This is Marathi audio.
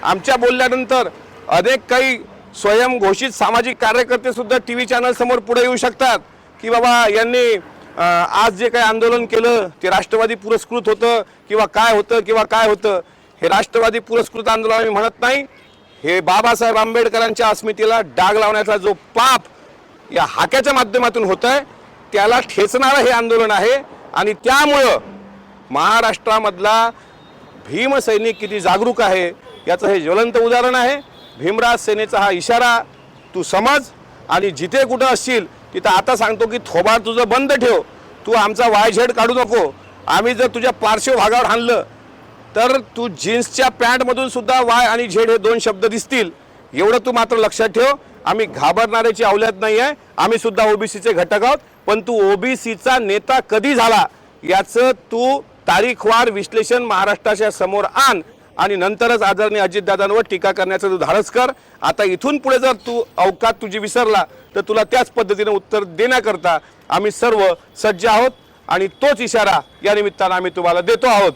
आमच्या बोलल्यानंतर अनेक काही स्वयंघोषित सामाजिक कार्यकर्ते सुद्धा टीव्ही चॅनल समोर पुढे येऊ शकतात की बाबा यांनी आज जे काही आंदोलन केलं ते राष्ट्रवादी पुरस्कृत होतं किंवा काय होतं हे राष्ट्रवादी पुरस्कृत आंदोलन आम्ही म्हणत नाही। हे बाबासाहेब आंबेडकरांच्या अस्मितेला डाग लावण्याचा जो पाप या हाक्याच्या माध्यमातून होत आहे त्याला ठेचणारं हे आंदोलन आहे। आणि त्यामुळं महाराष्ट्रामधला भीमसैनिक किती जागरूक आहे याचं हे ज्वलंत उदाहरण आहे। भीमराज सेनेचा हा इशारा तू समज आणि जिथे कुठं असशील तिथं आता सांगतो की थोबाड तुझं बंद ठेव, तू आमचा वायझेड काढू नको। आम्ही जर तुझ्या पार्श्वभागावर हाणलं तर तू जीन्सच्या पॅन्टमधून सुद्धा वाय आणि झेड हे दोन शब्द दिसतील, एवढं तू मात्र लक्षात ठेव। आम्ही घाबरणाऱ्याची औलाद नाही आहे, आम्ही सुद्धा ओबीसीचे घटक आहोत, पण तू ओबीसीचा नेता कधी झाला याचं तू तारीखवार विश्लेषण महाराष्ट्राच्या समोर आण आणि नंतरच आदरणीय अजितदादांवर टीका करण्याचं तू धाडस कर। आता इथून पुढे जर तू अवकात तुझी विसरला तर तुला त्याच पद्धतीने उत्तर देण्याकरता आम्ही सर्व सज्ज आहोत आणि तोच इशारा या निमित्तानं आम्ही तुम्हाला देतो आहोत।